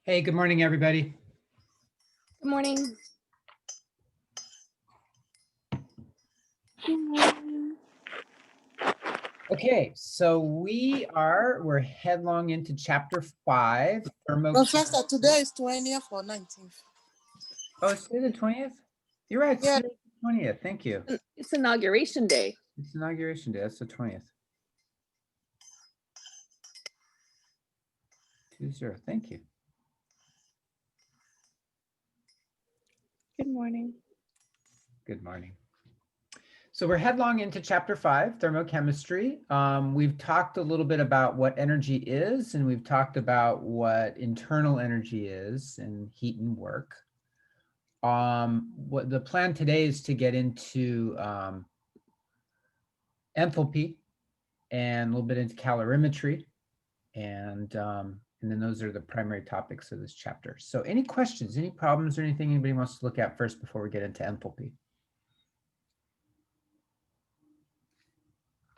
Hey, good morning, everybody. Good morning. Okay, so we're headlong into chapter 5. Professor, today is 20th or 19th? Oh, it's today the 20th? You're right, it's Yeah. today the 20th. Thank you. It's inauguration day. It's inauguration day. That's the 20th. 20. Thank you. Good morning. Good morning. So we're headlong into chapter 5, thermochemistry. We've talked a little bit about what energy is, and we've talked about what internal energy is and heat and work. What the plan today is to get into enthalpy and a little bit into calorimetry, and then those are the primary topics of this chapter. So any questions, any problems, or anything anybody wants to look at first before we get into enthalpy?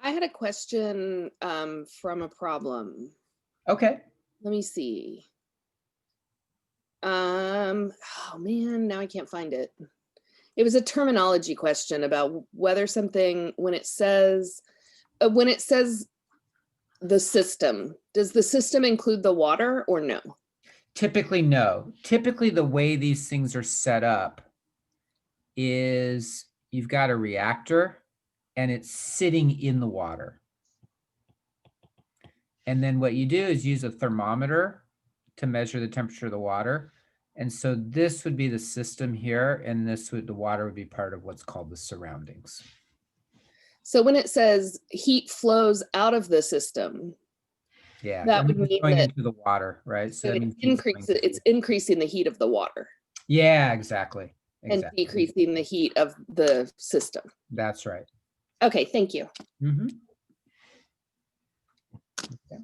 I had a question from a problem. Okay. Let me see. Oh man, now I can't find it. It was a terminology question about whether something, when it says the system, does the system include the water or no? Typically, no. Typically, the way these things are set up is you've got a reactor and it's sitting in the water. And then what you do is use a thermometer to measure the temperature of the water. And so this would be the system here, and the water would be part of what's called the surroundings. So when it says heat flows out of the system, yeah, that would mean going that into the water, right? So that means it's increasing the heat of the water. Yeah, exactly. And decreasing the heat of the system. That's right. Okay, thank you. Mm-hmm. Okay.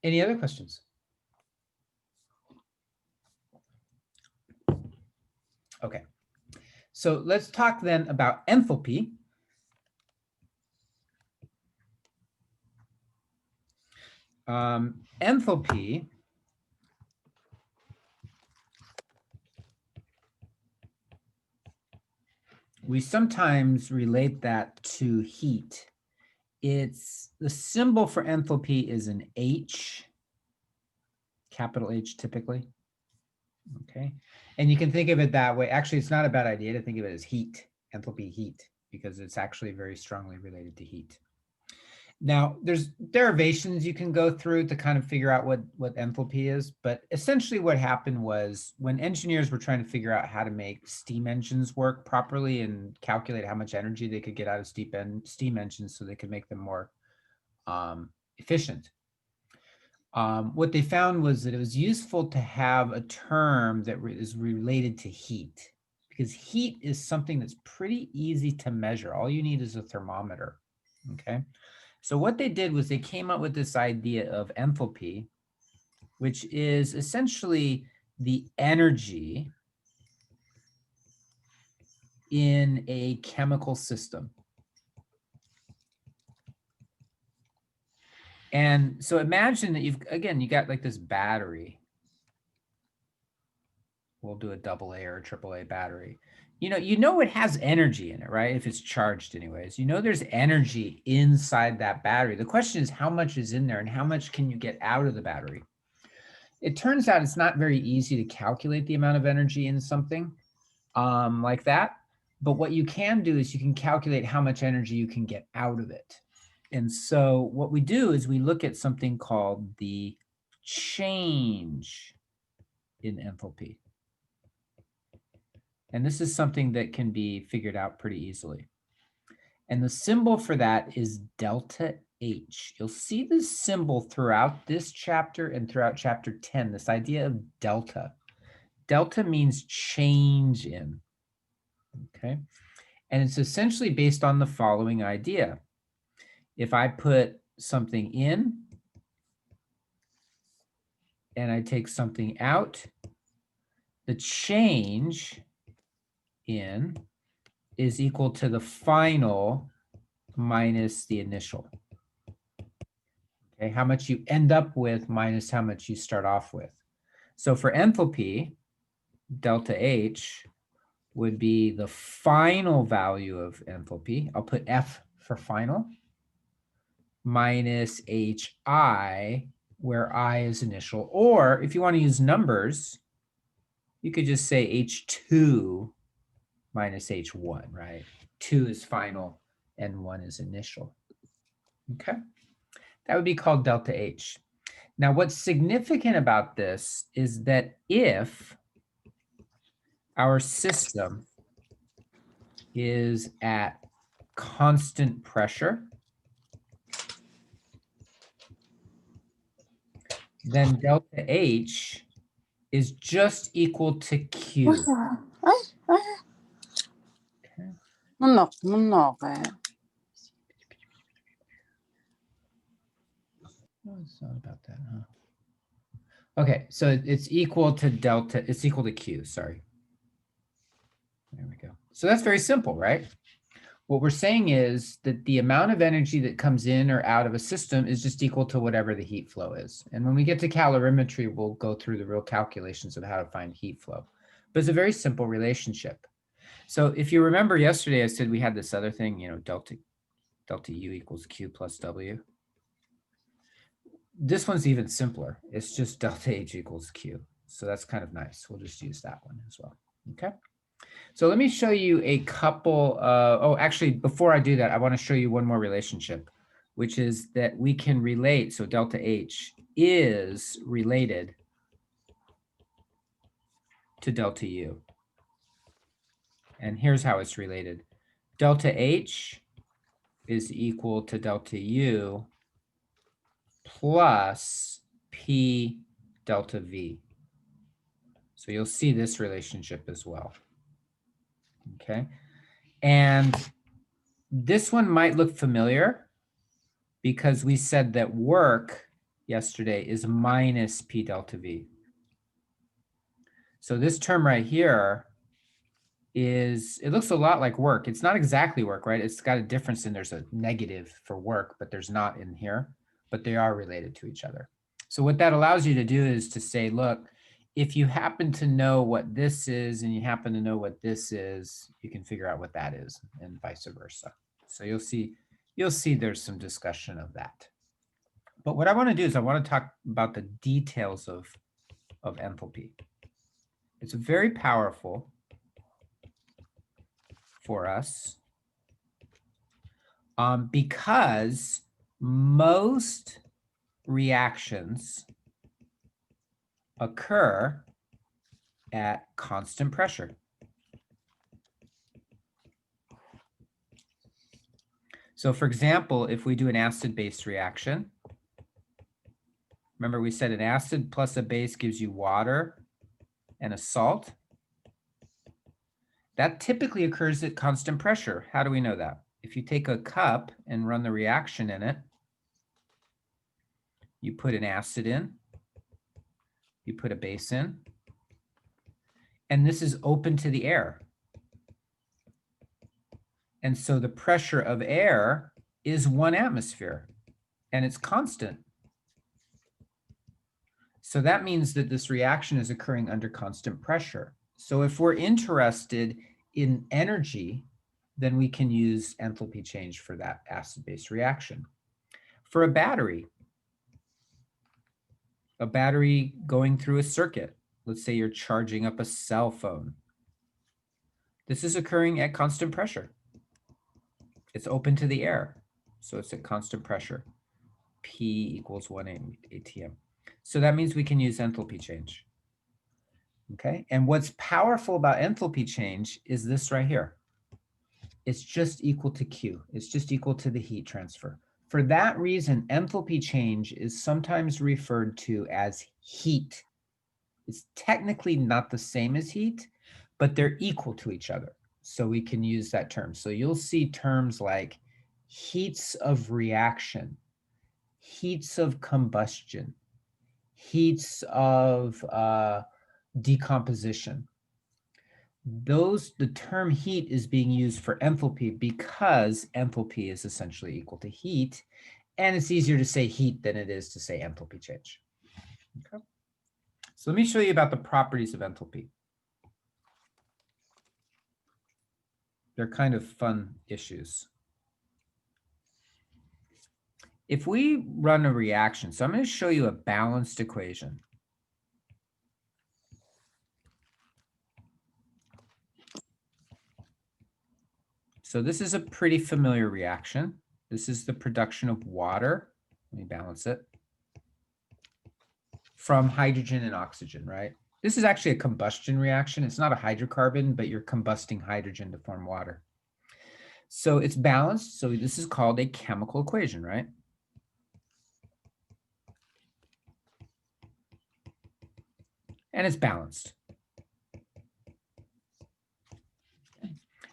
Any other questions? Okay, so let's talk then about enthalpy. Enthalpy we sometimes relate that to heat. It's the symbol for enthalpy is an H, capital H typically. Okay, and you can think of it that way. Actually, it's not a bad idea to think of it as heat, enthalpy heat, because it's actually very strongly related to heat. Now, there's derivations you can go through to kind of figure out what enthalpy is, but essentially what happened was when engineers were trying to figure out how to make steam engines work properly and calculate how much energy they could get out of steam engines so they could make them more efficient. What they found was that it was useful to have a term that is related to heat, because heat is something that's pretty easy to measure. All you need is a thermometer, okay? So what they did was they came up with this idea of enthalpy, which is essentially the energy in a chemical system. And so imagine that you got like this battery. We'll do a AA or a AAA battery. You know it has energy in it, right? If it's charged anyways, there's energy inside that battery. The question is how much is in there and how much can you get out of the battery? It turns out it's not very easy to calculate the amount of energy in something like that. But what you can do is you can calculate how much energy you can get out of it. And so what we do is we look at something called the change in enthalpy. And this is something that can be figured out pretty easily. And the symbol for that is delta H. You'll see this symbol throughout this chapter and throughout chapter 10, this idea of delta. Delta means change in, okay? And it's essentially based on the following idea. If I put something in and I take something out, the change in is equal to the final minus the initial. Okay, how much you end up with minus how much you start off with. So for enthalpy, delta H would be the final value of enthalpy. I'll put F for final, minus HI, where I is initial. Or if you want to use numbers, you could just say H2 minus H1, right? 2 is final and 1 is initial. Okay, that would be called delta H. Now, what's significant about this is that if our system is at constant pressure, then delta H is just equal to Q. Okay. No. No, it's not about that, huh? Okay, so it's equal to delta, it's equal to Q, sorry. There we go. So that's very simple, right? What we're saying is that the amount of energy that comes in or out of a system is just equal to whatever the heat flow is. And when we get to calorimetry, we'll go through the real calculations of how to find heat flow. But it's a very simple relationship. So if you remember yesterday, I said we had this other thing, you know, delta U equals Q plus W. This one's even simpler. It's just delta H equals Q. So that's kind of nice. We'll just use that one as well. Okay. So let me show you a couple. Oh, actually, before I do that, I want to show you one more relationship, which is that we can relate. So delta H is related to delta U. And here's how it's related. Delta H is equal to delta U plus P delta V. So you'll see this relationship as well. Okay. And this one might look familiar because we said that work yesterday is minus P delta V. So this term right here is, it looks a lot like work. It's not exactly work, right? It's got a difference in there's a negative for work, but there's not in here, but they are related to each other. So what that allows you to do is to say, look, if you happen to know what this is and you happen to know what this is, you can figure out what that is and vice versa. So you'll see there's some discussion of that. But what I want to do is I want to talk about the details of enthalpy. It's very powerful for us because most reactions occur at constant pressure. So for example, if we do an acid-base reaction, remember we said an acid plus a base gives you water and a salt. That typically occurs at constant pressure. How do we know that? If you take a cup and run the reaction in it, you put an acid in, you put a base in, and this is open to the air. And so the pressure of air is 1 atmosphere, and it's constant. So that means that this reaction is occurring under constant pressure. So if we're interested in energy, then we can use enthalpy change for that acid-base reaction. For a battery going through a circuit, let's say you're charging up a cell phone. This is occurring at constant pressure. It's open to the air, so it's at constant pressure. P equals 1 atm. So that means we can use enthalpy change. Okay, and what's powerful about enthalpy change is this right here. It's just equal to Q. It's just equal to the heat transfer. For that reason, enthalpy change is sometimes referred to as heat. It's technically not the same as heat, but they're equal to each other. So we can use that term. So you'll see terms like heats of reaction, heats of combustion, heats of decomposition. The term heat is being used for enthalpy because enthalpy is essentially equal to heat. And it's easier to say heat than it is to say enthalpy change. Okay. So let me show you about the properties of enthalpy. They're kind of fun issues. If we run a reaction, so I'm going to show you a balanced equation. So this is a pretty familiar reaction. This is the production of water. Let me balance it. From hydrogen and oxygen, right? This is actually a combustion reaction. It's not a hydrocarbon, but you're combusting hydrogen to form water. So it's balanced. So this is called a chemical equation, right? And it's balanced.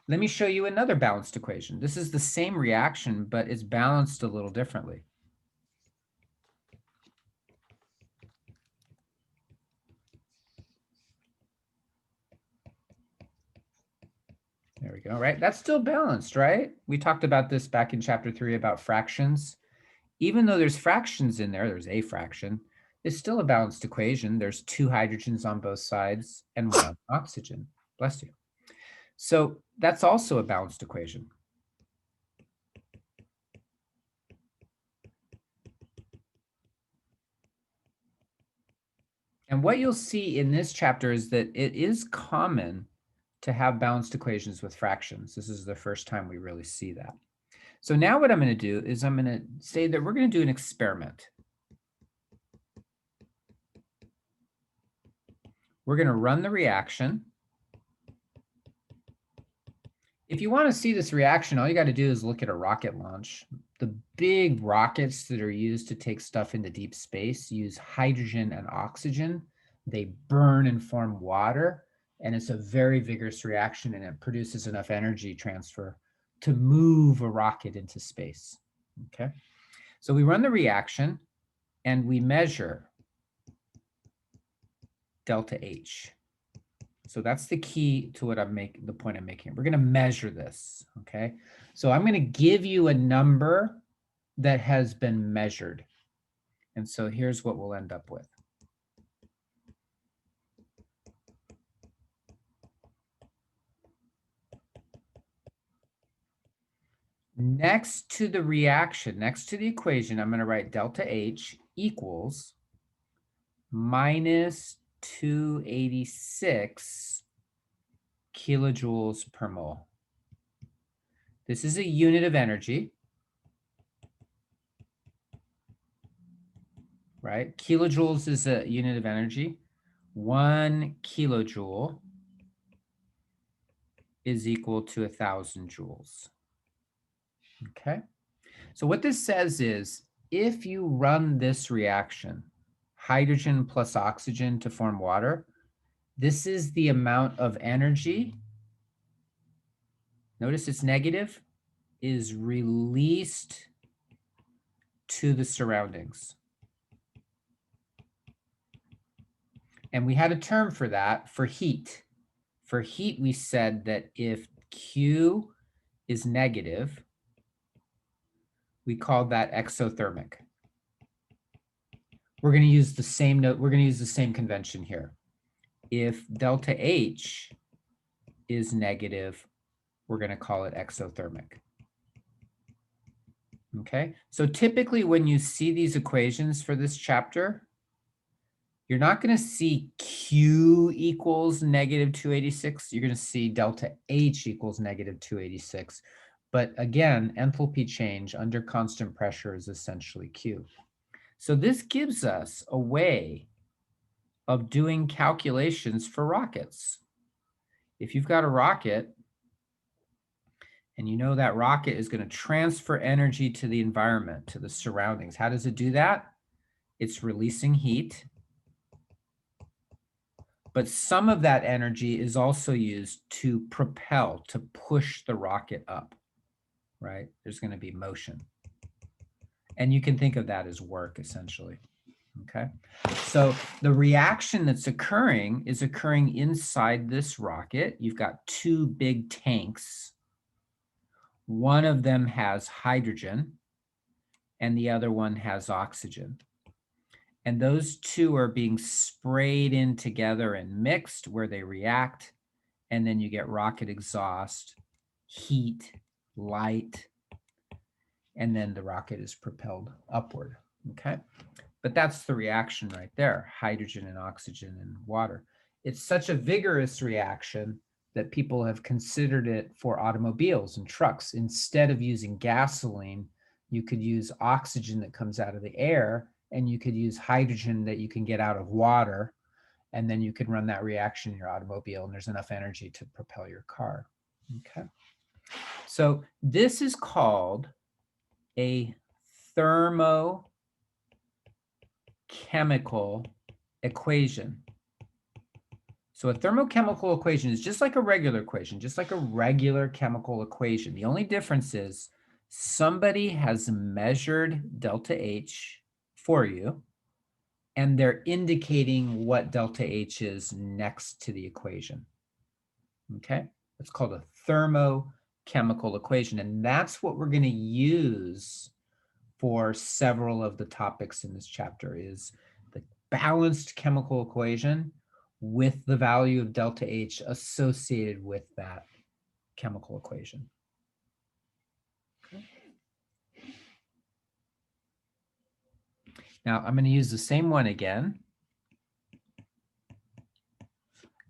Let me show you another balanced equation. This is the same reaction, but it's balanced a little differently. There we go, right? That's still balanced, right? We talked about this back in chapter 3 about fractions. Even though there's fractions in there, there's a fraction, it's still a balanced equation. There's 2 hydrogens on both sides and 1 oxygen. Bless you. So that's also a balanced equation. And what you'll see in this chapter is that it is common to have balanced equations with fractions. This is the first time we really see that. So now what I'm going to do is I'm going to say that we're going to do an experiment. We're going to run the reaction. If you want to see this reaction, all you got to do is look at a rocket launch. The big rockets that are used to take stuff into deep space use hydrogen and oxygen. They burn and form water, and it's a very vigorous reaction, and it produces enough energy transfer to move a rocket into space. Okay, so we run the reaction, and we measure delta H. So that's the key to what the point I'm making. We're going to measure this, okay? So I'm going to give you a number that has been measured. And so here's what we'll end up with. Next to the reaction, next to the equation, I'm going to write delta H equals minus 286 kilojoules per mole. This is a unit of energy, right? Kilojoules is a unit of energy. 1 kilojoule is equal to 1,000 joules. Okay, so what this says is if you run this reaction, hydrogen plus oxygen to form water, this is the amount of energy, notice it's negative, is released to the surroundings. And we had a term for that, for heat. For heat, we said that if Q is negative, we called that exothermic. We're going to use the same note. We're going to use the same convention here. If delta H is negative, we're going to call it exothermic. Okay, so typically when you see these equations for this chapter, you're not going to see Q equals negative 286. You're going to see delta H equals negative 286. But again, enthalpy change under constant pressure is essentially Q. So this gives us a way of doing calculations for rockets. If you've got a rocket, and you know that rocket is going to transfer energy to the environment, to the surroundings. How does it do that? It's releasing heat. But some of that energy is also used to propel, to push the rocket up, right? There's going to be motion. And you can think of that as work, essentially. Okay, so the reaction that's occurring is occurring inside this rocket. You've got 2 big tanks. One of them has hydrogen, and the other one has oxygen. And those two are being sprayed in together and mixed where they react. And then you get rocket exhaust, heat, light, and then the rocket is propelled upward, okay? But that's the reaction right there, hydrogen and oxygen and water. It's such a vigorous reaction that people have considered it for automobiles and trucks. Instead of using gasoline, you could use oxygen that comes out of the air, and you could use hydrogen that you can get out of water, and then you could run that reaction in your automobile, and there's enough energy to propel your car, okay? So this is called a thermochemical equation. So a thermochemical equation is just like a regular equation, just like a regular chemical equation. The only difference is somebody has measured delta H for you, and they're indicating what delta H is next to the equation. Okay, it's called a thermochemical equation, and that's what we're going to use for several of the topics in this chapter is the balanced chemical equation with the value of delta H associated with that chemical equation. Okay. Now I'm going to use the same one again.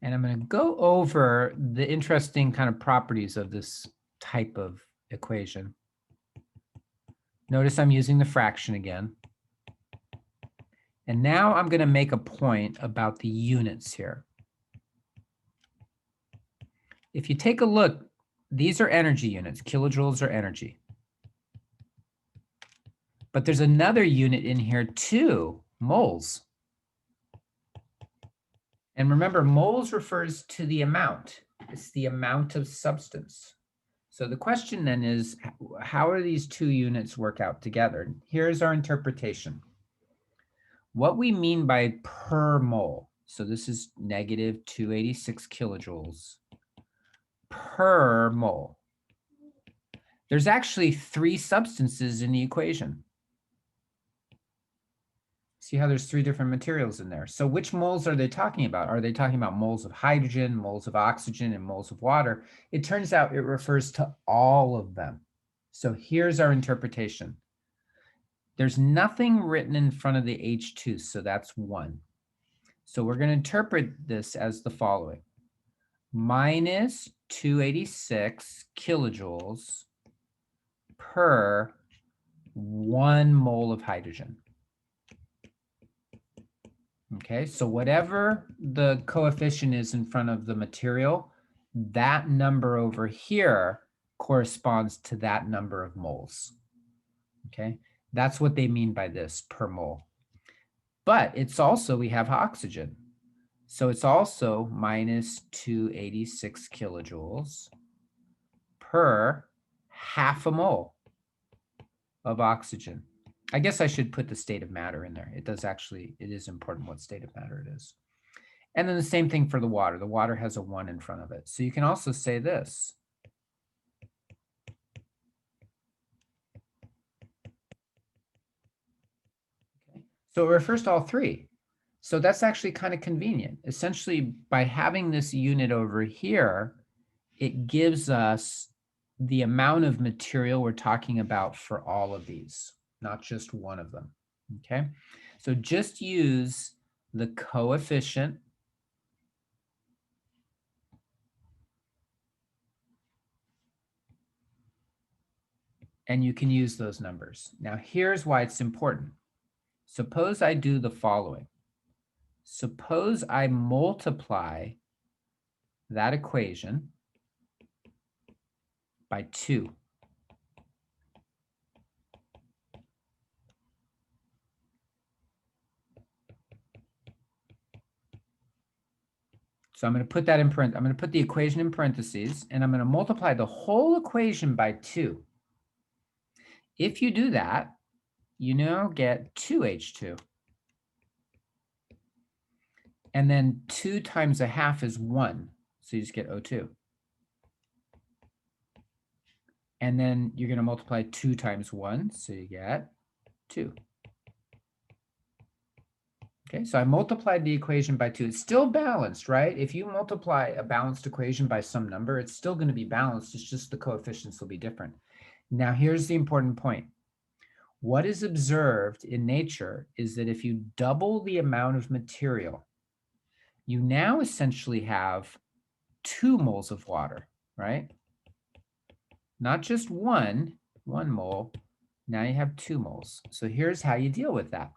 And I'm going to go over the interesting kind of properties of this type of equation. Notice I'm using the fraction again. And now I'm going to make a point about the units here. If you take a look, these are energy units. Kilojoules are energy. But there's another unit in here too, moles. And remember, moles refers to the amount. It's the amount of substance. So the question then is, how are these two units work out together? Here's our interpretation. What we mean by per mole, so this is negative 286 kilojoules per mole. There's actually 3 substances in the equation. See how there's 3 different materials in there. So which moles are they talking about? Are they talking about moles of hydrogen, moles of oxygen, and moles of water? It turns out it refers to all of them. So here's our interpretation. There's nothing written in front of the H2, so that's 1. So we're going to interpret this as the following. Minus 286 kilojoules per 1 mole of hydrogen. Okay, so whatever the coefficient is in front of the material, that number over here corresponds to that number of moles. Okay, that's what they mean by this per mole. But it's also, we have oxygen. So it's also minus 286 kilojoules per half a mole of oxygen. I guess I should put the state of matter in there. It is important what state of matter it is. And then the same thing for the water. The water has a 1 in front of it. So you can also say this. Okay. So it refers to all 3. So that's actually kind of convenient. Essentially, by having this unit over here, it gives us the amount of material we're talking about for all of these, not just one of them, okay? So just use the coefficient and you can use those numbers. Now, here's why it's important. Suppose I do the following. Suppose I multiply that equation by 2. So I'm going to put that in I'm going to put the equation in parentheses, and I'm going to multiply the whole equation by 2. If you do that, you now get 2H2. And then 2 times a half is 1. So you just get O2. And then you're going to multiply 2 times 1. So you get 2. Okay, so I multiplied the equation by 2. It's still balanced, right? If you multiply a balanced equation by some number, it's still going to be balanced. It's just the coefficients will be different. Now, here's the important point. What is observed in nature is that if you double the amount of material, you now essentially have 2 moles of water, right? Not just one mole. Now you have 2 moles. So here's how you deal with that.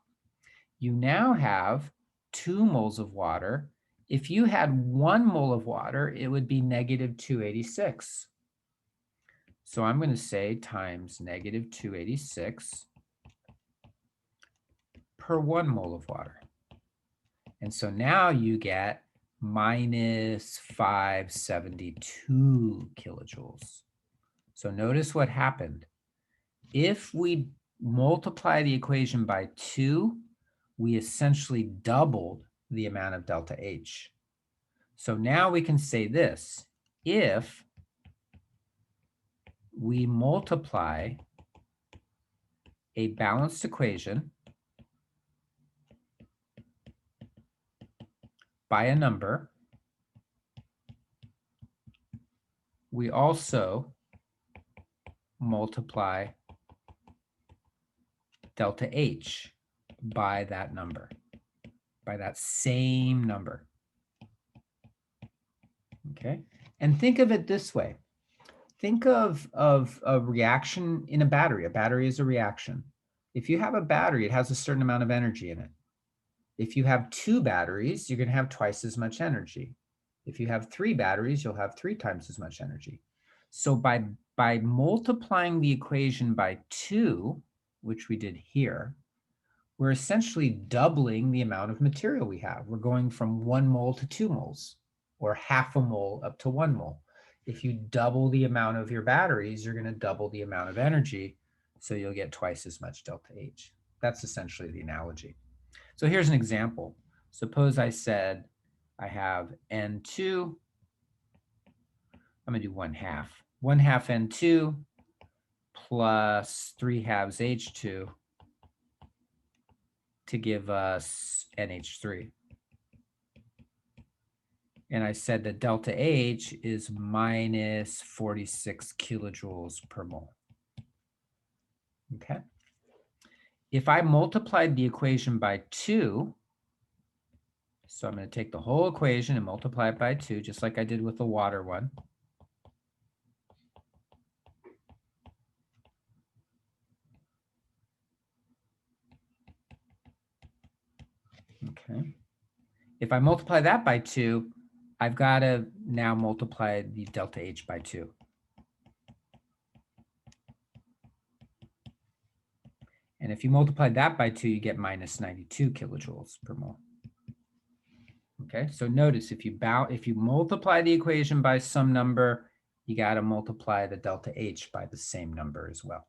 You now have 2 moles of water. If you had 1 mole of water, it would be negative 286. So I'm going to say times negative 286 per 1 mole of water. And so now you get minus 572 kilojoules. So notice what happened. If we multiply the equation by 2, we essentially doubled the amount of delta H. So now we can say this. If we multiply a balanced equation by a number, we also multiply delta H by that number, by that same number. Okay, and think of it this way. Think of a reaction in a battery. A battery is a reaction. If you have a battery, it has a certain amount of energy in it. If you have 2 batteries, you're going to have twice as much energy. If you have 3 batteries, you'll have 3 times as much energy. So by multiplying the equation by 2, which we did here, we're essentially doubling the amount of material we have. We're going from 1 mole to 2 moles, or half a mole up to 1 mole. If you double the amount of your batteries, you're going to double the amount of energy, so you'll get twice as much delta H. That's essentially the analogy. So here's an example. Suppose I said I have N2. I'm going to do 1/2. 1/2 N2 plus 3/2 H2 to give us NH3. And I said that delta H is minus 46 kilojoules per mole. Okay. If I multiplied the equation by 2, so I'm going to take the whole equation and multiply it by 2, just like I did with the water one. Okay. If I multiply that by 2, I've got to now multiply the delta H by 2. And if you multiply that by 2, you get minus 92 kilojoules per mole. Okay, so notice if you multiply the equation by some number, you got to multiply the delta H by the same number as well.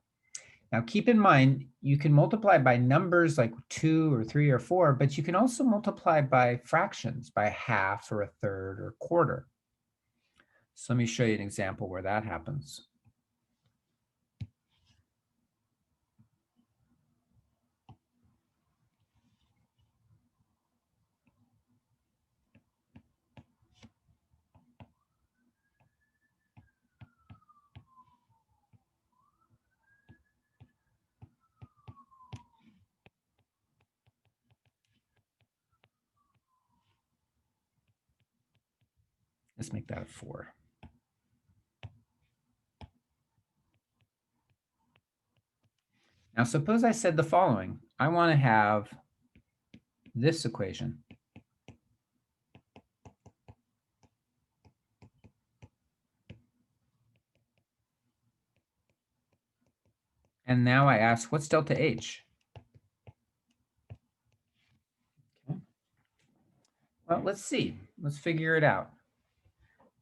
Now keep in mind, you can multiply by numbers like 2 or 3 or 4, but you can also multiply by fractions, by 1/2 or 1/3 or 1/4. So let me show you an example where that happens. Let's make that a 4. Now suppose I said the following. I want to have this equation. And now I ask, what's delta H? Okay. Well, let's see. Let's figure it out.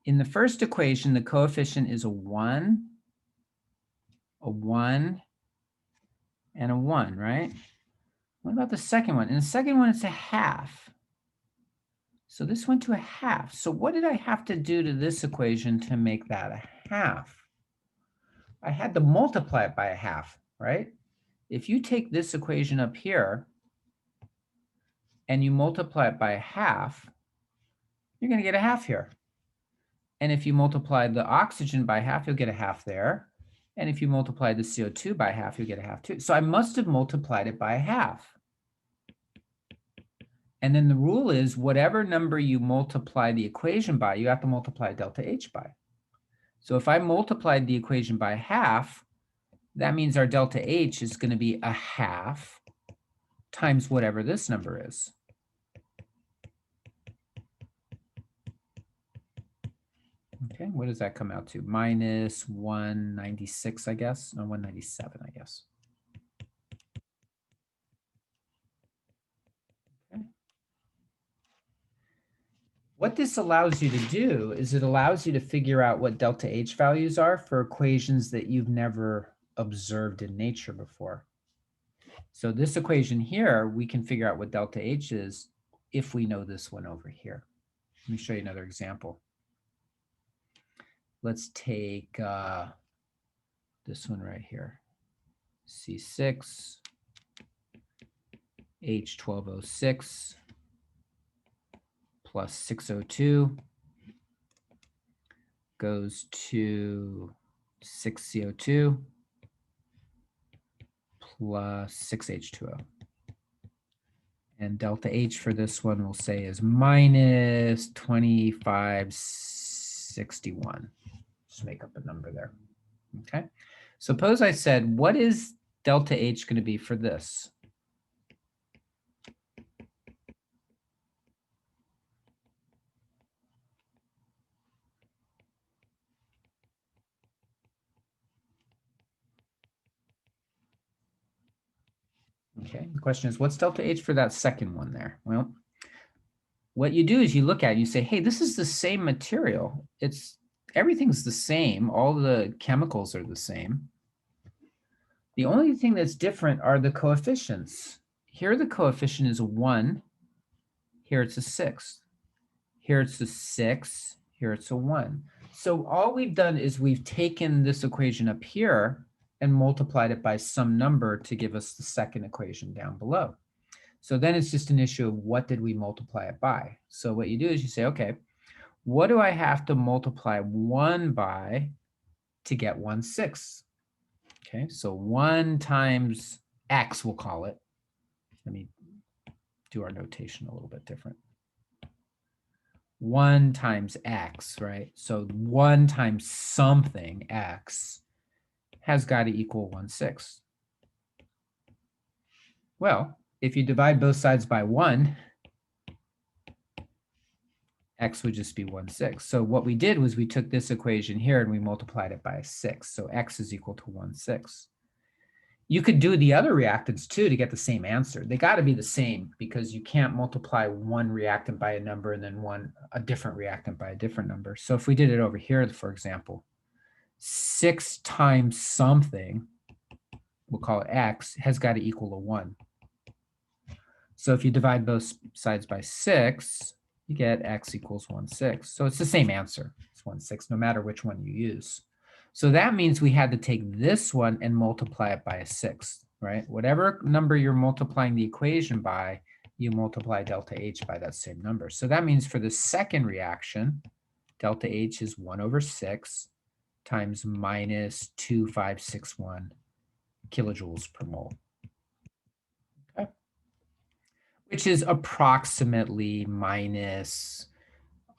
In the first equation, the coefficient is a 1, and a 1, right? What about the second one? In the second one, it's a 1/2. So this went to a 1/2. So what did I have to do to this equation to make that a 1/2? I had to multiply it by a 1/2, right? if you take this equation up here and you multiply it by a half, you're going to get a half here. And if you multiply the oxygen by half, you'll get a half there. And if you multiply the CO2 by half, you'll get a half too. So I must have multiplied it by a half. And then the rule is whatever number you multiply the equation by, you have to multiply delta H by. So if I multiplied the equation by half, that means our delta H is going to be a half times whatever this number is. Okay, what does that come out to? Minus 196, I guess. No, 197, I guess. Okay. What this allows you to do is it allows you to figure out what delta H values are for equations that you've never observed in nature before. So this equation here, we can figure out what delta H is if we know this one over here. Let me show you another example. Let's take this one right here. C6, H12O6 plus 6O2 goes to 6CO2 plus 6H2O. And delta H for this one we'll say is minus 2561. Just make up a number there. Okay. Suppose I said, what is delta H going to be for this? Okay, the question is, what's delta H for that second one there? Well, what you do is you look at it, you say, hey, this is the same material. Everything's the same. All the chemicals are the same. The only thing that's different are the coefficients. Here the coefficient is a 1. Here it's a 6. Here it's a 6. Here it's a 1. So all we've done is we've taken this equation up here and multiplied it by some number to give us the second equation down below. So then it's just an issue of what did we multiply it by? So what you do is you say, okay, what do I have to multiply 1 by to get 1/6? Okay, so 1 times x, we'll call it. Let me do our notation a little bit different. 1 times x, right? So 1 times something, x, has got to equal 1/6. Well, if you divide both sides by 1, x would just be 1/6. So what we did was we took this equation here and we multiplied it by 6. So x is equal to 1/6. You could do the other reactants too to get the same answer. They got to be the same because you can't multiply one reactant by a number and then a different reactant by a different number. So if we did it over here, for example, 6 times something, we'll call it x, has got to equal a 1. So if you divide both sides by 6, you get x equals 1/6. So it's the same answer. It's 1/6 no matter which one you use. So that means we had to take this one and multiply it by a 6, right? Whatever number you're multiplying the equation by, you multiply delta H by that same number. So that means for the second reaction, delta H is 1/6 times minus 2561 kilojoules per mole. Okay. Which is approximately minus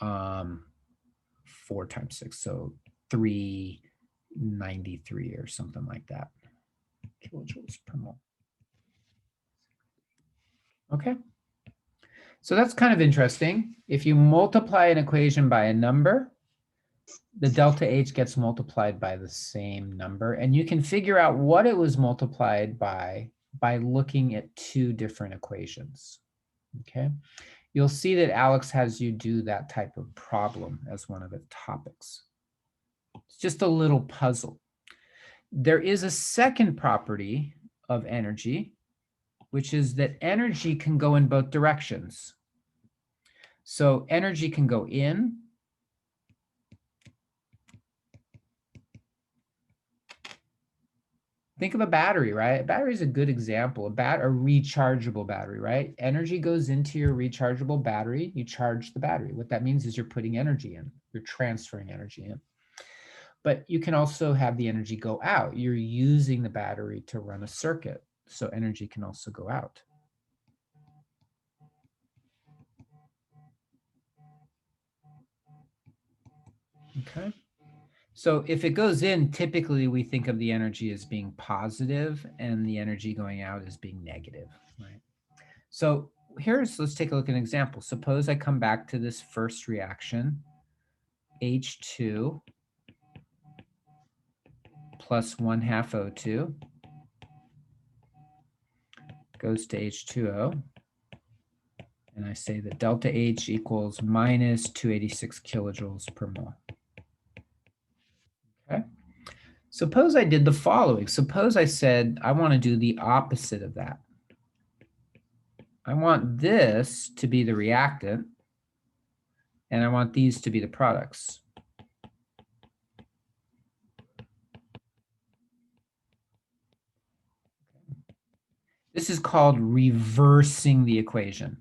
4 times 6, so 393 or something like that, kilojoules per mole. Okay, so that's kind of interesting. If you multiply an equation by a number, the delta H gets multiplied by the same number, and you can figure out what it was multiplied by looking at 2 different equations. Okay, you'll see that Alex has you do that type of problem as one of the topics. It's just a little puzzle. There is a second property of energy, which is that energy can go in both directions. So energy can go in Think of a battery, right? A battery is a good example. A rechargeable battery, right? Energy goes into your rechargeable battery. You charge the battery. What that means is you're putting energy in. You're transferring energy in. But you can also have the energy go out. You're using the battery to run a circuit. So energy can also go out. Okay. So if it goes in, typically we think of the energy as being positive and the energy going out as being negative, right? So let's take a look at an example. Suppose I come back to this first reaction, H2 plus 1/2 O2 goes to H2O. And I say that delta H equals minus 286 kilojoules per mole. Okay. Suppose I did the following. Suppose I said I want to do the opposite of that. I want this to be the reactant, and I want these to be the products. This is called reversing the equation.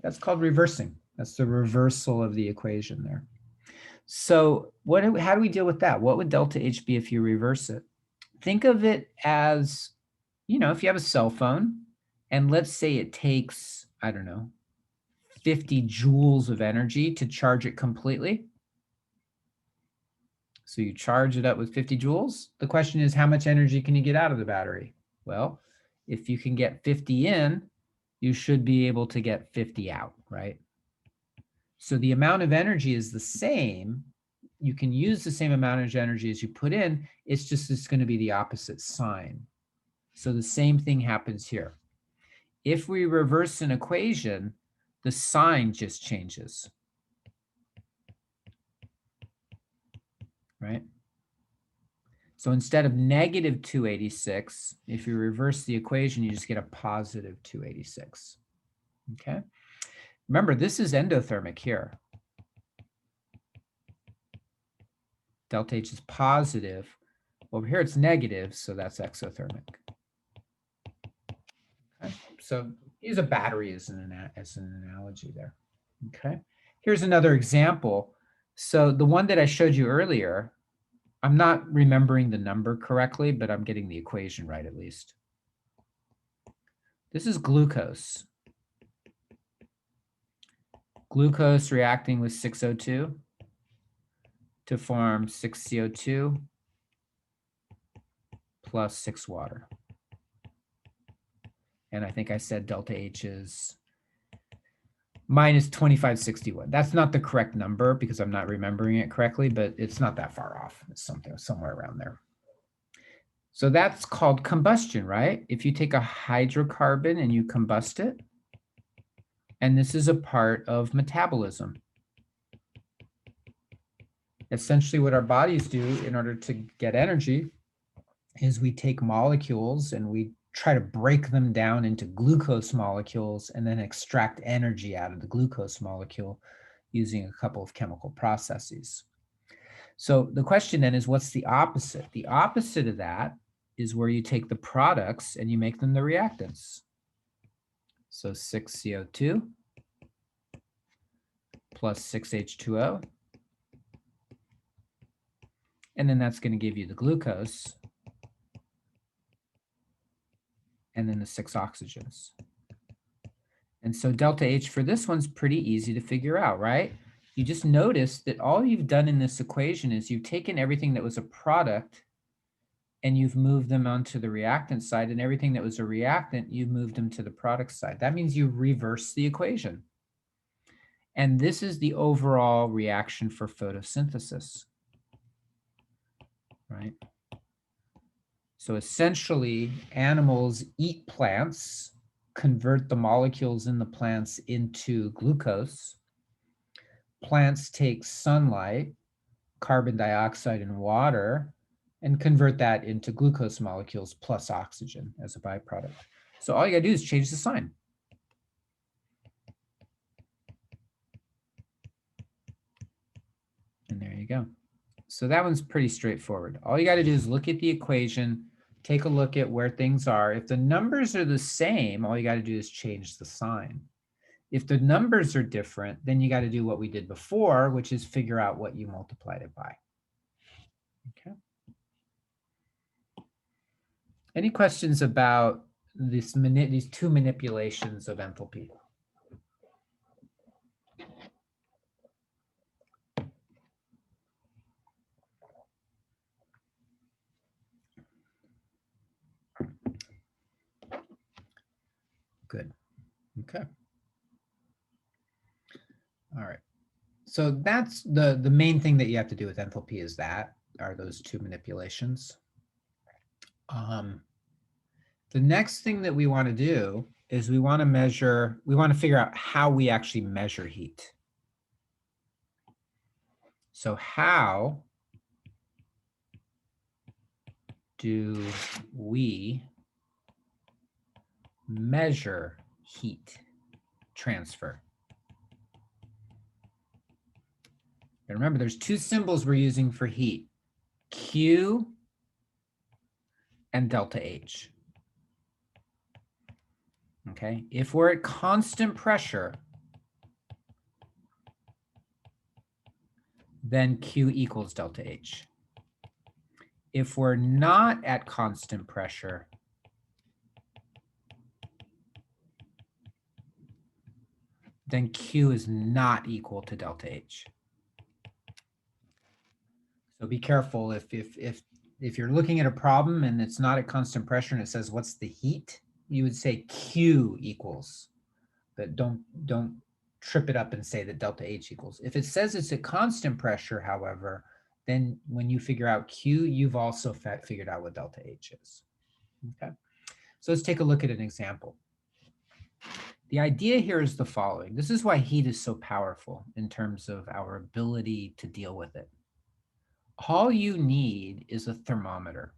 That's called reversing. That's the reversal of the equation there. So how do we deal with that? What would delta H be if you reverse it? Think of it as, if you have a cell phone, and let's say it takes, I don't know, 50 joules of energy to charge it completely. So you charge it up with 50 joules. The question is, how much energy can you get out of the battery? Well, if you can get 50 in, you should be able to get 50 out, right? So the amount of energy is the same. You can use the same amount of energy as you put in. It's going to be the opposite sign. So the same thing happens here. If we reverse an equation, the sign just changes, right? So instead of negative 286, if you reverse the equation, you just get a positive 286, okay? Remember, this is endothermic here. Delta H is positive. Over here, it's negative, so that's exothermic. Okay? So use a battery as an analogy there, okay? Here's another example. So the one that I showed you earlier, I'm not remembering the number correctly, but I'm getting the equation right at least. This is glucose. Glucose reacting with 6O2 to form 6CO2 plus 6 water. And I think I said delta H is minus 2561. That's not the correct number because I'm not remembering it correctly, but it's not that far off. It's somewhere around there. So that's called combustion, right? If you take a hydrocarbon and you combust it, and this is a part of metabolism. Essentially what our bodies do in order to get energy is we take molecules and we try to break them down into glucose molecules and then extract energy out of the glucose molecule using a couple of chemical processes. So the question then is, what's the opposite? The opposite of that is where you take the products and you make them the reactants. So 6CO2 plus 6H2O. And then that's going to give you the glucose. And then the 6 oxygens. And so delta H for this one's pretty easy to figure out, right? You just notice that all you've done in this equation is you've taken everything that was a product and you've moved them onto the reactant side, and everything that was a reactant, you've moved them to the product side. That means you reverse the equation. And this is the overall reaction for photosynthesis, right? So essentially, animals eat plants, convert the molecules in the plants into glucose. Plants take sunlight, carbon dioxide, and water, and convert that into glucose molecules plus oxygen as a byproduct. So all you gotta do is change the sign. And there you go. So that one's pretty straightforward. All you got to do is look at the equation, take a look at where things are. If the numbers are the same, all you got to do is change the sign. If the numbers are different, then you got to do what we did before, which is figure out what you multiplied it by. Okay. Any questions about these two manipulations of enthalpy? Good. Okay. All right. So that's the main thing that you have to do with enthalpy are those two manipulations. The next thing that we want to do is we want to figure out how we actually measure heat. So how do we measure heat transfer? And remember, there's two symbols we're using for heat, Q and delta H. Okay, if we're at constant pressure, then Q equals delta H. If we're not at constant pressure, then Q is not equal to delta H. So be careful if you're looking at a problem and it's not at constant pressure and it says what's the heat, you would say Q equals, but don't trip it up and say that delta H equals. If it says it's at constant pressure, however, then when you figure out Q, you've also figured out what delta H is. Okay, so let's take a look at an example. The idea here is the following. This is why heat is so powerful in terms of our ability to deal with it. All you need is a thermometer.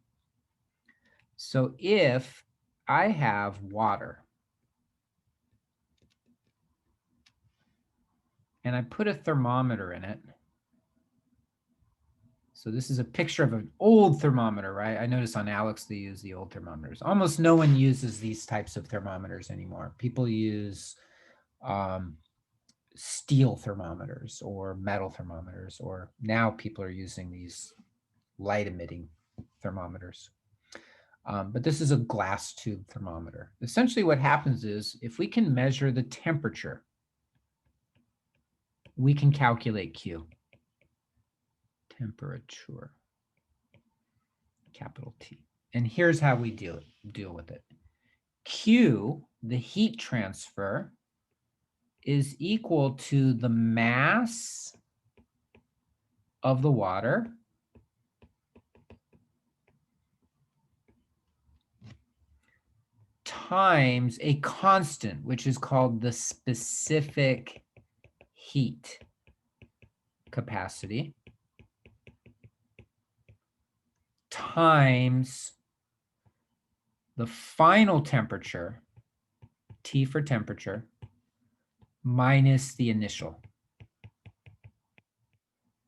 So if I have water and I put a thermometer in it, so this is a picture of an old thermometer, right? I notice on Alex they use the old thermometers. Almost no one uses these types of thermometers anymore. People use steel thermometers or metal thermometers, or now people are using these light emitting thermometers. But this is a glass tube thermometer. Essentially what happens is if we can measure the temperature, we can calculate Q. Temperature, capital T. And here's how we deal with it. Q, the heat transfer, is equal to the mass of the water times a constant, which is called the specific heat capacity, times the final temperature, T for temperature, minus the initial.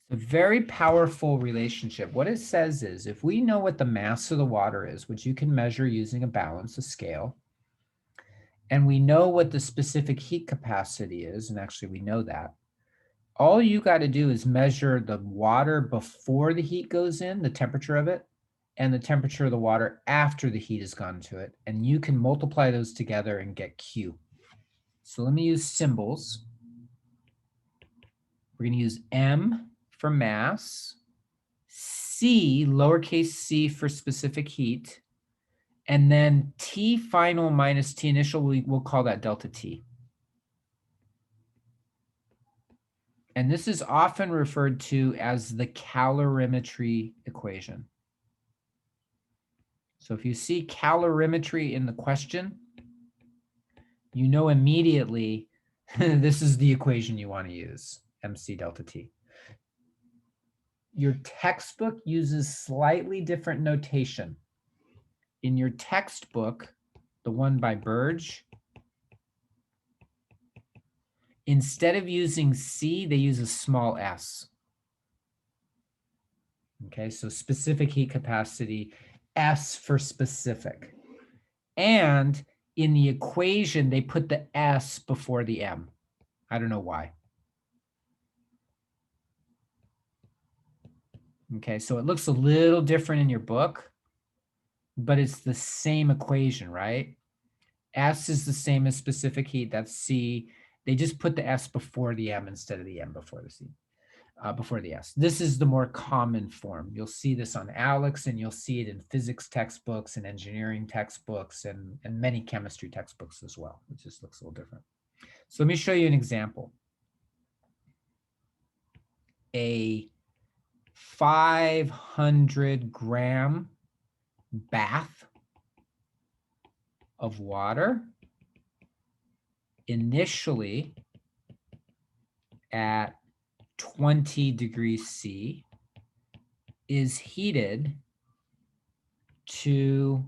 It's a very powerful relationship. What it says is if we know what the mass of the water is, which you can measure using a balance, a scale, and we know what the specific heat capacity is, and actually we know that, all you got to do is measure the water before the heat goes in, the temperature of it, and the temperature of the water after the heat has gone to it, and you can multiply those together and get Q. So let me use symbols. We're going to use M for mass, C, lowercase c for specific heat, and then T final minus T initial, we'll call that delta T. And this is often referred to as the calorimetry equation. So if you see calorimetry in the question, you know immediately this is the equation you want to use, MC delta T. Your textbook uses slightly different notation. In your textbook, the one by Burge, instead of using C, they use a small s. Okay, so specific heat capacity, S for specific. And in the equation, they put the S before the M. I don't know why. Okay, so it looks a little different in your book, but it's the same equation, right? S is the same as specific heat, that's C. They just put the S before the M instead of the M before the C, before the S. This is the more common form. You'll see this on ALEKS, and you'll see it in physics textbooks and engineering textbooks and many chemistry textbooks as well. It just looks a little different. So let me show you an example. A 500-gram bath of water initially at 20 degrees C is heated to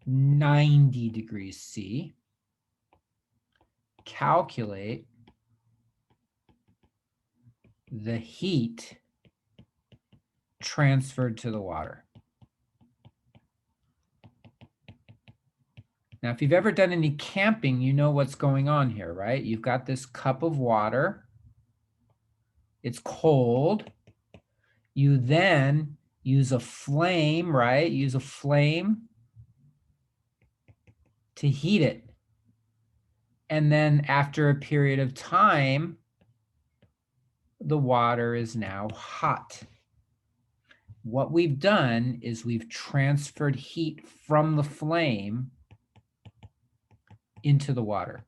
90 degrees C. Calculate the heat transferred to the water. Now, if you've ever done any camping, you know what's going on here, right? You've got this cup of water. It's cold. You then use a flame, right? Use a flame to heat it. And then after a period of time, the water is now hot. What we've done is we've transferred heat from the flame into the water.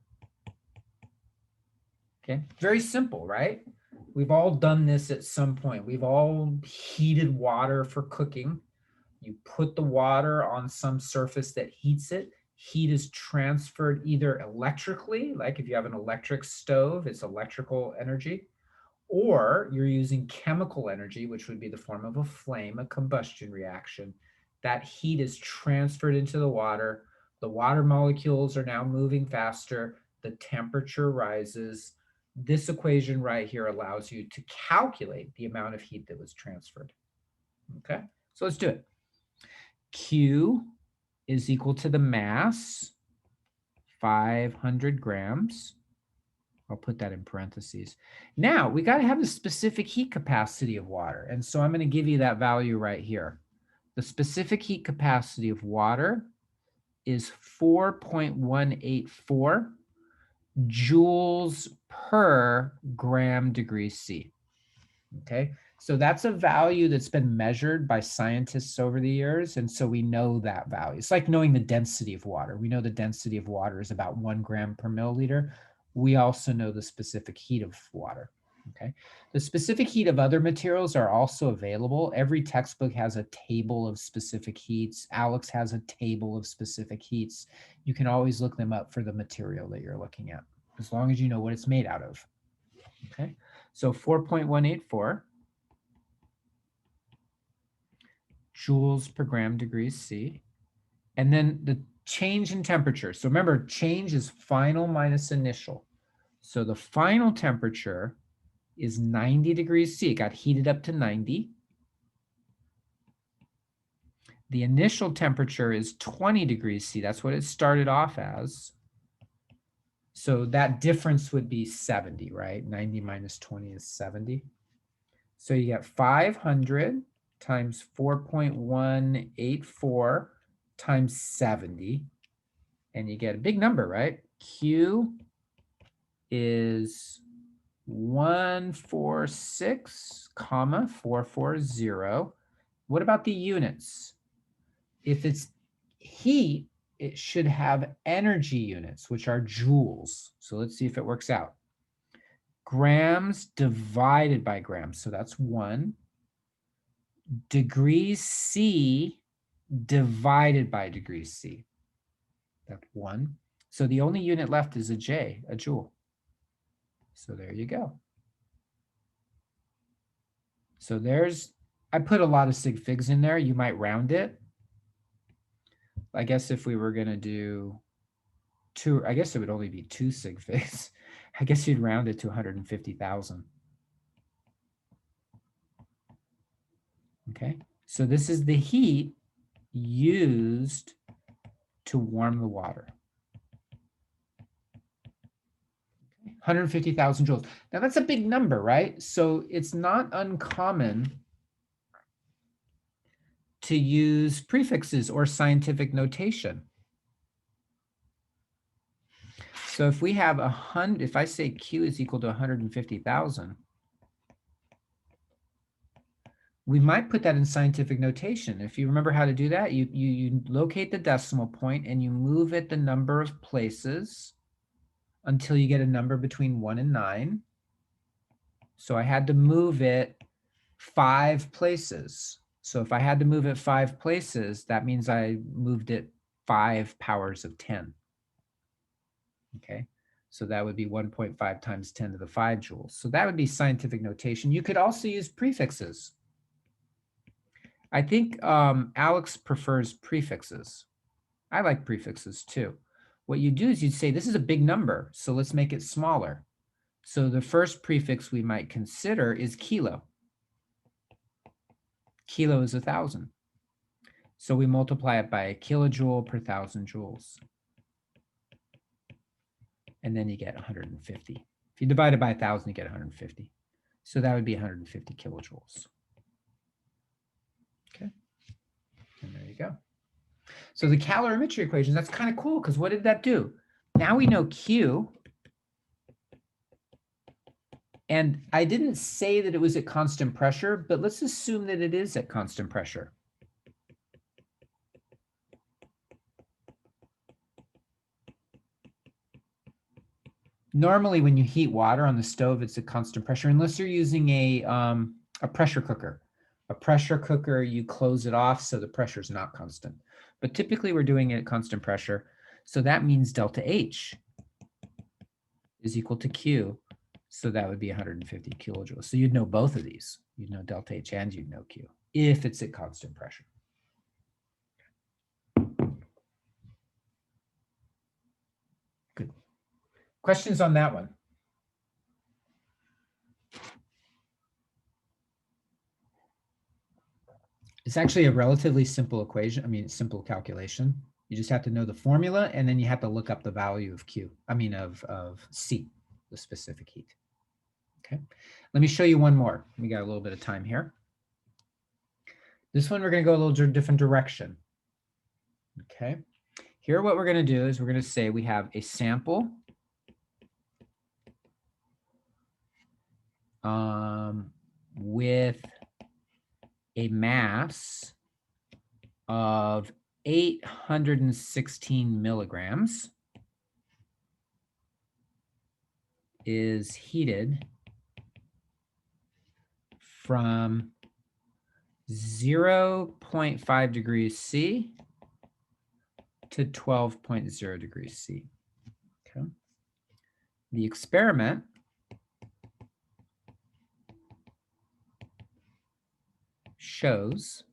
Okay, very simple, right? We've all done this at some point. We've all heated water for cooking. You put the water on some surface that heats it. Heat is transferred either electrically, like if you have an electric stove, it's electrical energy, or you're using chemical energy, which would be the form of a flame, a combustion reaction. That heat is transferred into the water. The water molecules are now moving faster. The temperature rises. This equation right here allows you to calculate the amount of heat that was transferred. Okay, so let's do it. Q is equal to the mass, 500 grams. I'll put that in parentheses. Now, we got to have the specific heat capacity of water. And so I'm going to give you that value right here. The specific heat capacity of water is 4.184 joules per gram degree C. Okay, so that's a value that's been measured by scientists over the years. And so we know that value. It's like knowing the density of water. We know the density of water is about 1 gram per milliliter. We also know the specific heat of water. Okay, the specific heat of other materials are also available. Every textbook has a table of specific heats. ALEKS has a table of specific heats. You can always look them up for the material that you're looking at, as long as you know what it's made out of. Okay, so 4.184 joules per gram degrees C. And then the change in temperature. So remember, change is final minus initial. So the final temperature is 90 degrees C. It got heated up to 90. The initial temperature is 20 degrees C. That's what it started off as. So that difference would be 70, right? 90 minus 20 is 70. So you get 500 times 4.184 times 70. And you get a big number, right? Q is 146,440. What about the units? If it's heat, it should have energy units, which are joules. So let's see if it works out. Grams divided by grams, so that's 1. Degrees C divided by degrees C, that's 1. So the only unit left is a J, a joule. So there you go. So there's, I put a lot of sig figs in there. You might round it. I guess if we were going to do 2, I guess it would only be 2 sig figs. I guess you'd round it to 150,000. Okay, so this is the heat used to warm the water. 150,000 joules. Now that's a big number, right? So it's not uncommon to use prefixes or scientific notation. So if we have 100, if I say Q is equal to 150,000, we might put that in scientific notation. If you remember how to do that, you locate the decimal point and you move it the number of places until you get a number between 1 and 9. So I had to move it 5 places. So if I had to move it 5 places, that means I moved it 5 powers of 10. Okay, so that would be 1.5 times 10 to the 5 joules. So that would be scientific notation. You could also use prefixes. I think Alex prefers prefixes. I like prefixes too. What you do is you'd say, this is a big number, so let's make it smaller. So the first prefix we might consider is kilo. Kilo is 1,000. So we multiply it by a kilojoule per 1,000 joules. And then you get 150. If you divide it by 1,000, you get 150. So that would be 150 kilojoules. Okay. And there you go. So the calorimetry equation, that's kind of cool because what did that do? Now we know Q. And I didn't say that it was at constant pressure, but let's assume that it is at constant pressure. Normally, when you heat water on the stove, it's at constant pressure, unless you're using a pressure cooker. A pressure cooker, you close it off so the pressure is not constant. But typically, we're doing it at constant pressure. So that means delta H is equal to Q. So that would be 150 kilojoules. So you'd know both of these. You'd know delta H and you'd know Q if it's at constant pressure. Good. Questions on that one? It's actually a relatively simple equation. I mean, simple calculation. You just have to know the formula, and then you have to look up the value of Q. I mean, of C, the specific heat. Okay. Let me show you one more. We got a little bit of time here. This one, we're going to go a little different direction. Okay. Here, what we're going to do is we're going to say we have a sample with a mass of 816 milligrams is heated from 0.5 degrees C to 12.0 degrees C. Okay. The experiment shows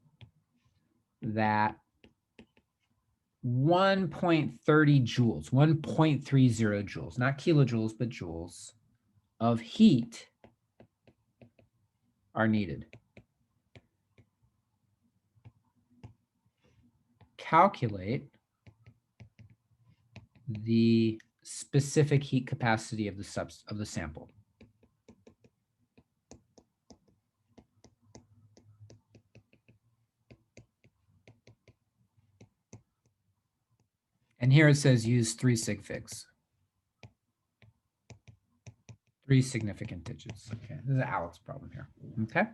that 1.30 joules, 1.30 joules, not kilojoules, but joules of heat are needed. Calculate the specific heat capacity of the sample. And here it says use 3 sig figs. 3 significant digits. Okay, this is Alex's problem here. Okay,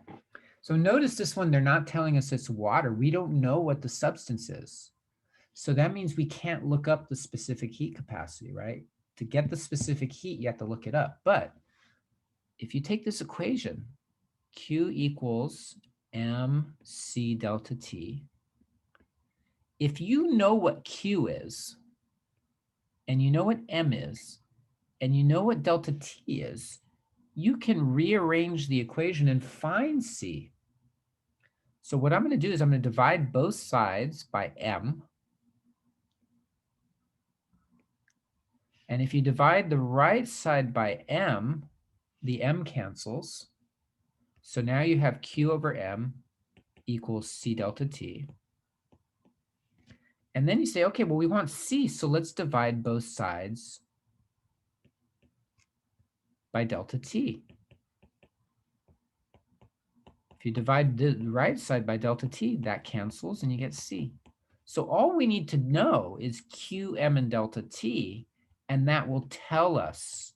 so notice this one, they're not telling us it's water. We don't know what the substance is. So that means we can't look up the specific heat capacity, right? To get the specific heat, you have to look it up. But if you take this equation, Q equals mc delta T. If you know what Q is, and you know what M is, and you know what delta T is, you can rearrange the equation and find C. So what I'm going to do is I'm going to divide both sides by M. And if you divide the right side by M, the M cancels. So now you have Q over M equals C delta T. And then you say, okay, well, we want C, so let's divide both sides by delta T. If you divide the right side by delta T, that cancels and you get C. So all we need to know is Q, M, and delta T, and that will tell us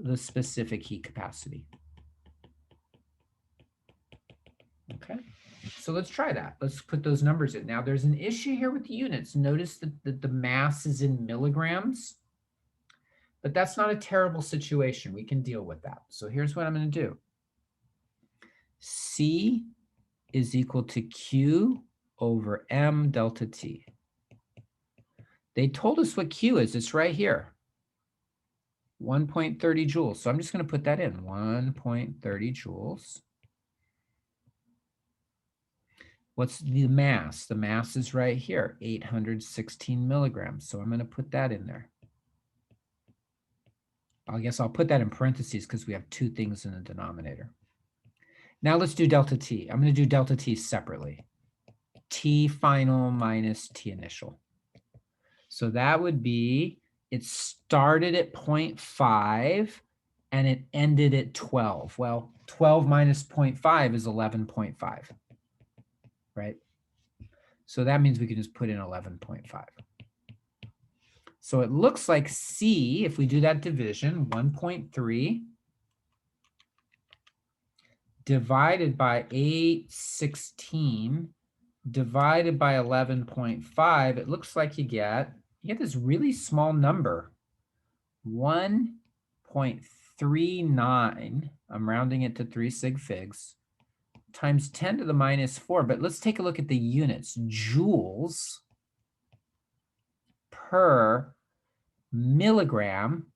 the specific heat capacity. Okay, so let's try that. Let's put those numbers in. Now there's an issue here with the units. Notice that the mass is in milligrams, but that's not a terrible situation. We can deal with that. So here's what I'm going to do. C is equal to Q over M delta T. They told us what Q is. It's right here. 1.30 joules. So I'm just going to put that in. 1.30 joules. What's the mass? The mass is right here, 816 milligrams. So I'm going to put that in there. I guess I'll put that in parentheses because we have two things in the denominator. Now let's do delta T. I'm going to do delta T separately. T final minus T initial. So that would be, it started at 0.5 and it ended at 12. Well, 12 minus 0.5 is 11.5, right? So that means we can just put in 11.5. So it looks like C, if we do that division, 1.3 divided by 816 divided by 11.5, it looks like you get this really small number, 1.39. I'm rounding it to 3 sig figs, times 10 to the minus 4. But let's take a look at the units. Joules per milligram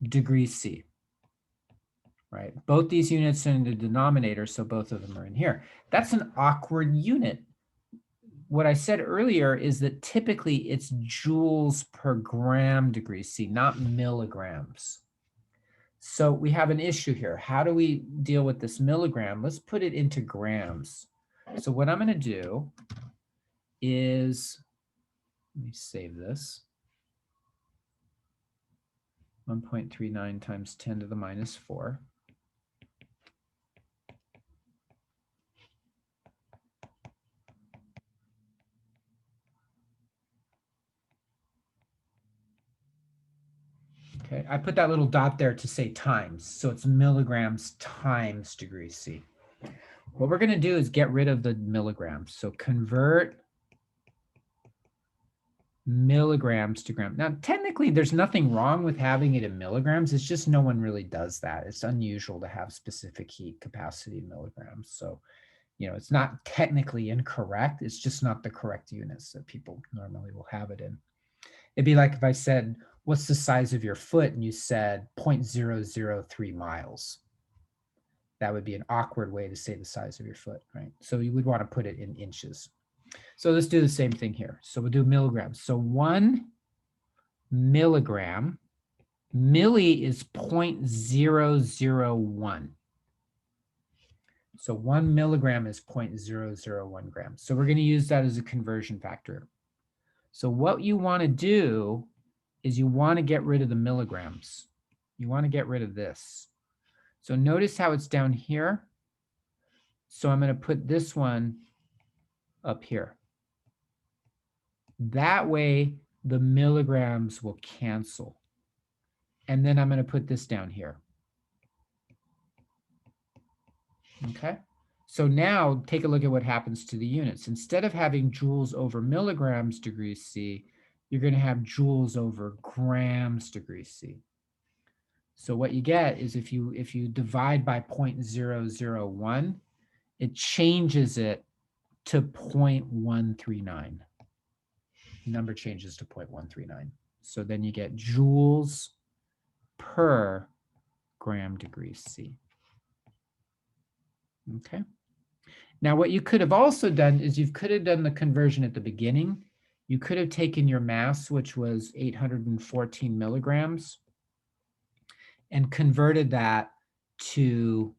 degrees C. Right? Both these units are in the denominator, so both of them are in here. That's an awkward unit. What I said earlier is that typically it's joules per gram degrees C, not milligrams. So we have an issue here. How do we deal with this milligram? Let's put it into grams. So what I'm going to do is, let me save this. 1.39 times 10 to the minus 4. Okay, I put that little dot there to say times. So it's milligrams times degrees C. What we're going to do is get rid of the milligrams. So convert milligrams to grams. Now, technically, there's nothing wrong with having it in milligrams. It's just no one really does that. It's unusual to have specific heat capacity in milligrams. So, it's not technically incorrect. It's just not the correct units that people normally will have it in. It'd be like if I said, what's the size of your foot? And you said 0.003 miles. That would be an awkward way to say the size of your foot, right? So you would want to put it in inches. So let's do the same thing here. So we'll do milligrams. So 1 milligram, milli is 0.001. So 1 milligram is 0.001 grams. So we're going to use that as a conversion factor. So what you want to do is you want to get rid of the milligrams. You want to get rid of this. So notice how it's down here. So I'm going to put this one up here. That way the milligrams will cancel. And then I'm going to put this down here. Okay. So now take a look at what happens to the units. Instead of having joules over milligrams degrees C, you're going to have joules over grams degrees C. So what you get is if you divide by 0.001, it changes it to 0.139. Number changes to 0.139. So then you get joules per gram degrees C. Okay. Now what you could have also done is you could have done the conversion at the beginning. You could have taken your mass, which was 814 milligrams, and converted that to,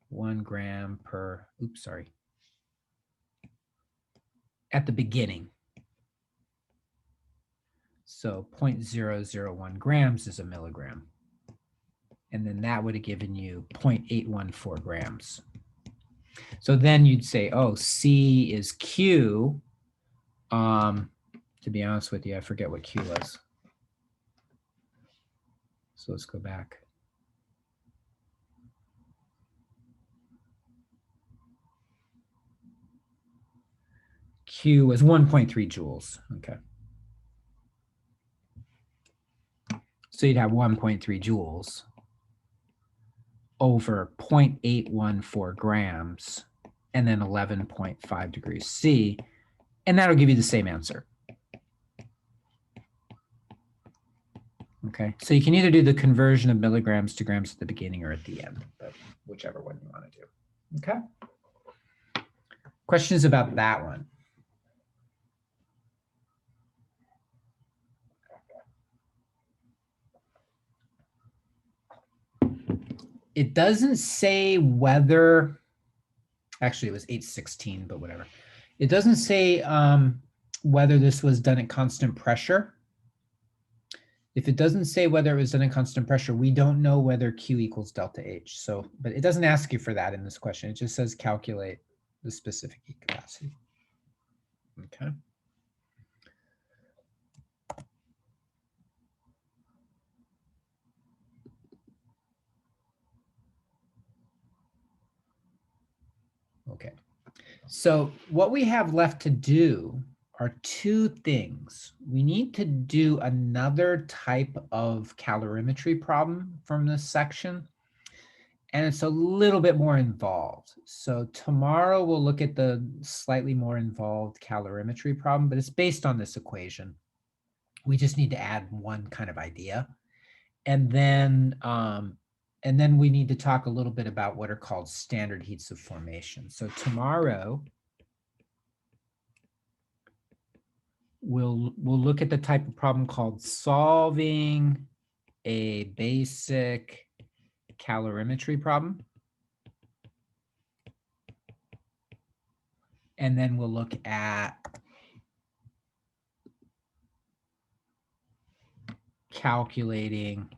1 gram per, oops, sorry. At the beginning. So 0.001 grams is a milligram. And then that would have given you 0.814 grams. So then you'd say, oh, C is Q. To be honest with you, I forget what Q was. So let's go back. Q was 1.3 joules. Okay. So you'd have 1.3 joules over 0.814 grams and then 11.5 degrees C. And that'll give you the same answer. Okay, so you can either do the conversion of milligrams to grams at the beginning or at the end, but whichever one you want to do. Okay. Questions about that one? It doesn't say whether, actually it was 816, but whatever. It doesn't say whether this was done at constant pressure. If it doesn't say whether it was done at constant pressure, we don't know whether Q equals delta H. So, but it doesn't ask you for that in this question. It just says calculate the specific heat capacity. Okay. Okay. So what we have left to do are two things. We need to do another type of calorimetry problem from this section, and it's a little bit more involved. So tomorrow we'll look at the slightly more involved calorimetry problem, but it's based on this equation. We just need to add one kind of idea. And then we need to talk a little bit about what are called standard heats of formation. So tomorrow, we'll look at the type of problem called solving a basic calorimetry problem. And then we'll look at calculating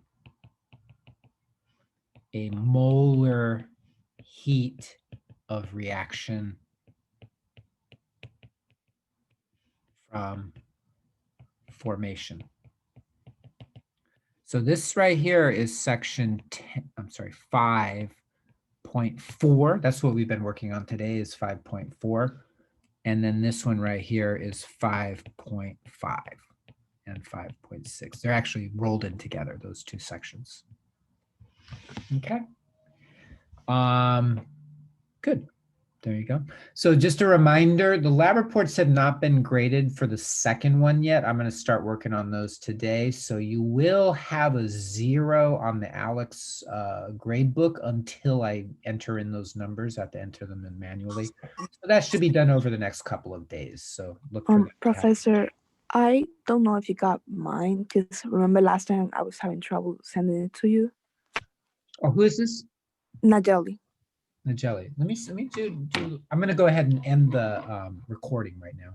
a molar heat of reaction from formation. So this right here is section 10, I'm sorry, 5.4. That's what we've been working on today is 5.4. And then this one right here is 5.5 and 5.6. They're actually rolled in together, those two sections. Okay. Good. There you go. So just a reminder, the lab reports have not been graded for the second one yet. I'm going to start working on those today. So you will have a 0 on the Alex grade book until I enter in those numbers. I have to enter them in manually. So that should be done over the next couple of days. So look for that. Professor, I don't know if you got mine, because remember last time I was having trouble sending it to you? Oh, who is this? Najeli. Najeli. Let me do I'm going to go ahead and end the recording right now.